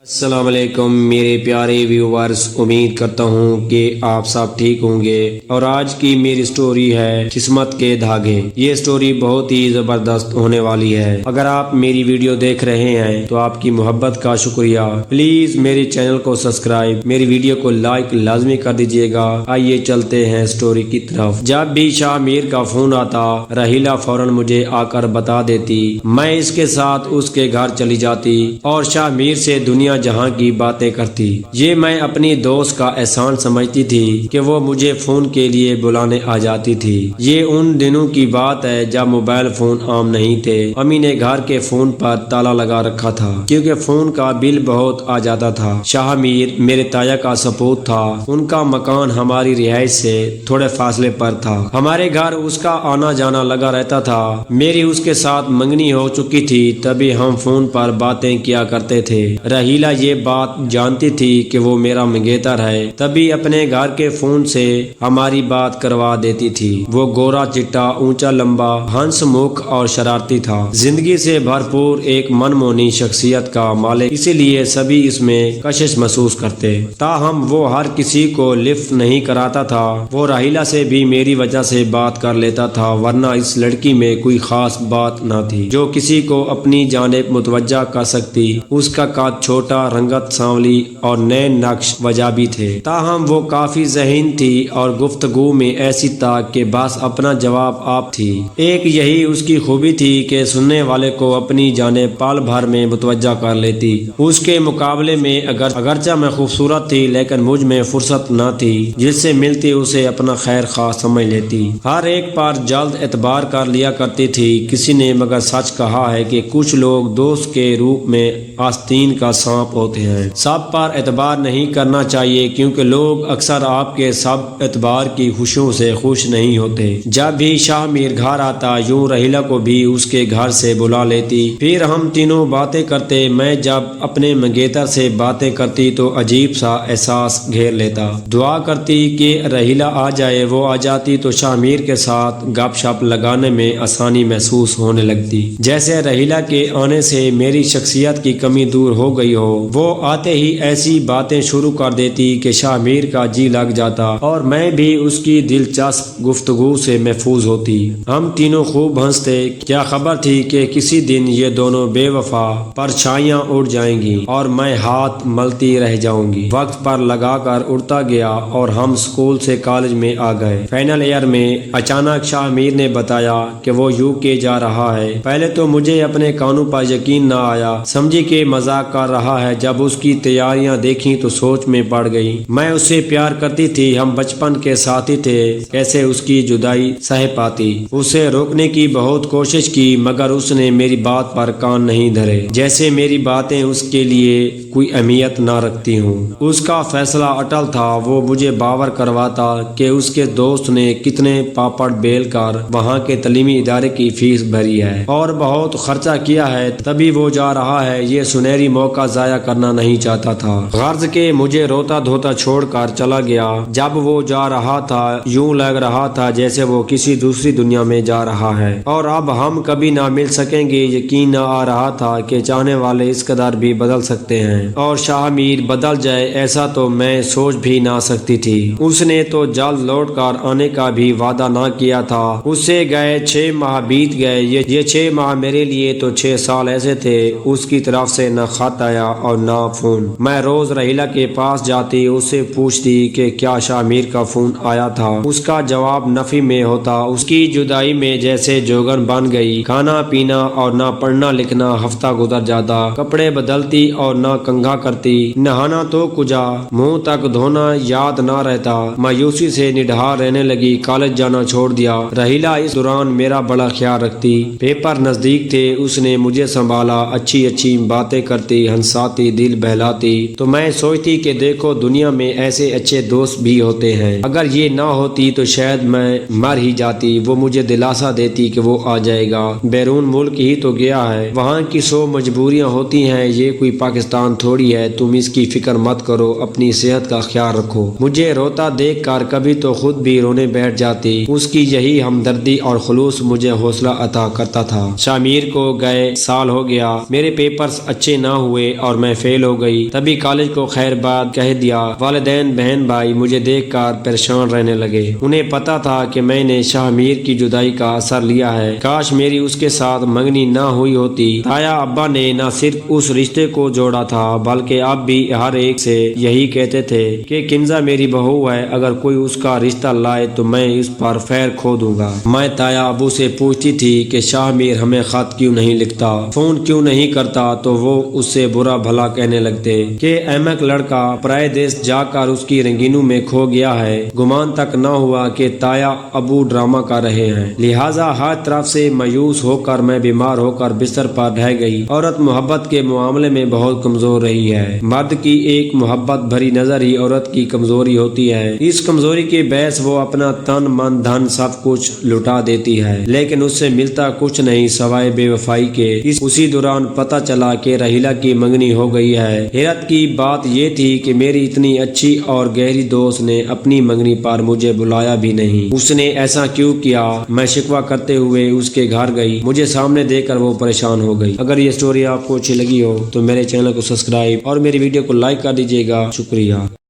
السلام علیکم میرے پیارے ویورز، امید کرتا ہوں کہ آپ سب ٹھیک ہوں گے۔ اور آج کی میری سٹوری ہے قسمت کے دھاگے۔ یہ سٹوری بہت ہی زبردست ہونے والی ہے۔ اگر آپ میری ویڈیو دیکھ رہے ہیں تو آپ کی محبت کا شکریہ۔ پلیز میرے چینل کو سبسکرائب، میری ویڈیو کو لائک لازمی کر دیجیے گا۔ آئیے چلتے ہیں سٹوری کی طرف۔ جب بھی شاہ میر کا فون آتا، رحیلہ فوراً مجھے آ کر بتا دیتی۔ میں اس کے ساتھ اس کے گھر چلی جاتی اور شاہ میر سے دنیا جہاں کی باتیں کرتی۔ یہ میں اپنی دوست کا احسان سمجھتی تھی کہ وہ مجھے فون کے لیے بلانے آ جاتی تھی۔ یہ ان دنوں کی بات ہے جب موبائل فون عام نہیں تھے۔ امی نے گھر کے فون پر تالا لگا رکھا تھا کیونکہ فون کا بل بہت آ جاتا تھا۔ شاہ میر میرے تایا کا سپوت تھا۔ ان کا مکان ہماری رہائش سے تھوڑے فاصلے پر تھا۔ ہمارے گھر اس کا آنا جانا لگا رہتا تھا۔ میری اس کے ساتھ منگنی ہو چکی تھی، تبھی ہم فون پر باتیں کیا کرتے تھے۔ رحیلہ یہ بات جانتی تھی کہ وہ میرا منگیتر ہے، تبھی اپنے گھر کے فون سے ہماری بات کروا دیتی تھی۔ وہ گورا چٹا، اونچا لمبا، ہنس مکھ اور شرارتی تھا۔ زندگی سے بھرپور ایک منمونی شخصیت کا مالک، اسی لیے سبھی اس میں کشش محسوس کرتے۔ تاہم وہ ہر کسی کو لفٹ نہیں کراتا تھا۔ وہ رحیلہ سے بھی میری وجہ سے بات کر لیتا تھا، ورنہ اس لڑکی میں کوئی خاص بات نہ تھی جو کسی کو اپنی جانب متوجہ کر سکتی۔ اس کا قد چھوٹا، رنگت سانولی اور نئے نقش وجابی تھے، تاہم وہ کافی ذہین تھی اور گفتگو میں ایسی تاک کہ بس اپنا جواب آپ تھی۔ ایک یہی اس کی خوبی تھی کہ سننے والے کو اپنی جانب پل بھر میں متوجہ کر لیتی۔ اس کے مقابلے میں اگرچہ میں خوبصورت تھی، لیکن مجھ میں فرصت نہ تھی۔ جس سے ملتی اسے اپنا خیر خواہ سمجھ لیتی۔ ہر ایک پر جلد اعتبار کر لیا کرتی تھی۔ کسی نے مگر سچ کہا ہے کہ کچھ لوگ دوست کے روپ میں آستین کا سانپ ہوتے ہیں۔ سب پر اعتبار نہیں کرنا چاہیے، کیونکہ لوگ اکثر آپ کے سب اعتبار کی خوشیوں سے خوش نہیں ہوتے۔ جب بھی شاہ میر گھر آتا، یوں رحیلہ کو بھی اس کے گھر سے بلا لیتی۔ پھر ہم تینوں باتیں کرتے۔ میں جب اپنے منگیتر سے باتیں کرتی تو عجیب سا احساس گھیر لیتا۔ دعا کرتی کہ رحیلہ آ جائے۔ وہ آ جاتی تو شاہ میر کے ساتھ گپ شپ لگانے میں آسانی محسوس ہونے لگتی، جیسے رحیلہ کے آنے سے میری شخصیت کی کمی دور ہو گئی ہو۔ وہ آتے ہی ایسی باتیں شروع کر دیتی کہ شاہ میر کا جی لگ جاتا اور میں بھی اس کی دلچسپ گفتگو سے محفوظ ہوتی۔ ہم تینوں خوب ہنستے۔ کیا خبر تھی کہ کسی دن یہ دونوں بے وفا پرچھائیاں اڑ جائیں گی اور میں ہاتھ ملتی رہ جاؤں گی۔ وقت پر لگا کر اڑتا گیا اور ہم اسکول سے کالج میں آ گئے۔ فائنل ایئر میں اچانک شاہ میر نے بتایا کہ وہ UK جا رہا ہے۔ پہلے تو مجھے اپنے کانوں پر یقین نہ آیا، سمجھی کہ مذاق کر رہا ہے۔ جب اس کی تیاریاں دیکھیں تو سوچ میں پڑ گئی۔ میں اس سے پیار کرتی تھی، ہم بچپن کے ساتھی تھے، کیسے اس کی جدائی سہ پاتی۔ اسے روکنے کی بہت کوشش کی، مگر اس نے میری بات پر کان نہیں دھرے، جیسے میری باتیں اس کے لیے کوئی اہمیت نہ رکھتی ہوں۔ اس کا فیصلہ اٹل تھا۔ وہ مجھے باور کرواتا کہ اس کے دوست نے کتنے پاپڑ بیل کر وہاں کے تعلیمی ادارے کی فیس بھری ہے اور بہت خرچہ کیا ہے، تبھی وہ جا رہا ہے۔ یہ سنہری موقع ضائع کرنا نہیں چاہتا تھا، غرض کہ مجھے روتا دھوتا چھوڑ کر چلا گیا۔ جب وہ جا رہا تھا، یوں لگ رہا تھا جیسے وہ کسی دوسری دنیا میں جا رہا ہے اور اب ہم کبھی نہ مل سکیں گے۔ یقین نہ آ رہا تھا کہ چاہنے والے اس قدر بھی بدل سکتے ہیں اور شاہ میر بدل جائے، ایسا تو میں سوچ بھی نہ سکتی تھی۔ اس نے تو جلد لوٹ کر آنے کا بھی وعدہ نہ کیا تھا۔ اس سے گئے 6 ماہ بیت گئے۔ یہ 6 ماہ میرے لیے تو 6 سال ایسے تھے۔ اس کی طرف سے نہ خط آیا اور نہ فون۔ میں روز رحیلہ کے پاس جاتی، اس سے پوچھتی کہ کیا شاہ میر کا فون آیا تھا۔ اس کا جواب نفی میں ہوتا۔ اس کی جدائی میں جیسے جوگن بن گئی۔ کھانا پینا اور نہ پڑھنا لکھنا ہفتہ گزر جاتا۔ کپڑے بدلتی اور نہ کنگھا کرتی۔ نہانا تو کجا، منہ تک دھونا یاد نہ رہتا۔ مایوسی سے نڈھال رہنے لگی۔ کالج جانا چھوڑ دیا۔ رحیلہ اس دوران میرا بڑا خیال رکھتی۔ پیپر نزدیک تھے، اس نے مجھے سنبھالا، اچھی اچھی باتیں کرتی، ہنساتی، دل بہلاتی۔ تو میں سوچتی کہ دیکھو دنیا میں ایسے اچھے دوست بھی ہوتے ہیں، اگر یہ نہ ہوتی تو شاید میں مر ہی جاتی۔ وہ مجھے دلاسا دیتی کہ وہ آ جائے گا، بیرون ملک ہی تو گیا ہے، وہاں کی 100 مجبوریاں ہوتی ہیں، یہ کوئی پاکستان تھوڑی ہے، تم اس کی فکر مت کرو، اپنی صحت کا خیال رکھو۔ مجھے روتا دیکھ کر کبھی تو خود بھی رونے بیٹھ جاتی۔ اس کی یہی ہمدردی اور خلوص مجھے حوصلہ عطا کرتا تھا۔ شاہ میر کو گئے سال ہو گیا، میرے پیپرز اچھے نہ ہوئے اور اور میں فیل ہو گئی۔ تبھی کالج کو خیر بات کہہ دیا۔ والدین بہن بھائی مجھے دیکھ کر پریشان رہنے لگے۔ انہیں پتا تھا کہ میں نے شاہ میر کی جدائی کا اثر لیا ہے۔ کاش میری اس کے ساتھ منگنی نہ ہوئی ہوتی۔ تایا ابا نے نہ صرف اس رشتے کو جوڑا تھا بلکہ اب بھی ہر ایک سے یہی کہتے تھے کہ کنزا میری بہو ہے، اگر کوئی اس کا رشتہ لائے تو میں اس پر خیر کھو دوں گا۔ میں تایا ابو سے پوچھتی تھی کہ شاہ میر ہمیں خط کیوں نہیں لکھتا، فون کیوں نہیں کرتا، تو وہ اس سے برا بھلا کہنے لگتے کہ احمق لڑکا پرائے دیش جا کر اس کی رنگینوں میں کھو گیا ہے۔ گمان تک نہ ہوا کہ تایا ابو ڈرامہ کر رہے ہیں۔ لہٰذا ہر طرف سے مایوس ہو کر میں بیمار ہو کر بستر پر ڈھہ گئی۔ عورت محبت کے معاملے میں بہت کمزور رہی ہے۔ مرد کی ایک محبت بھری نظر ہی عورت کی کمزوری ہوتی ہے۔ اس کمزوری کے باعث وہ اپنا تن من دھن سب کچھ لٹا دیتی ہے، لیکن اس سے ملتا کچھ نہیں سوائے بے وفائی کے۔ اسی دوران پتہ چلا کہ رحیلہ کی منگنی ہو گئی ہے۔ حیرت کی بات یہ تھی کہ میری اتنی اچھی اور گہری دوست نے اپنی منگنی پر مجھے بلایا بھی نہیں۔ اس نے ایسا کیوں کیا؟ میں شکوہ کرتے ہوئے اس کے گھر گئی۔ مجھے سامنے دیکھ کر وہ پریشان ہو گئی۔ اگر یہ سٹوری آپ کو اچھی لگی ہو تو میرے چینل کو سبسکرائب اور میری ویڈیو کو لائک کر دیجیے گا۔ شکریہ۔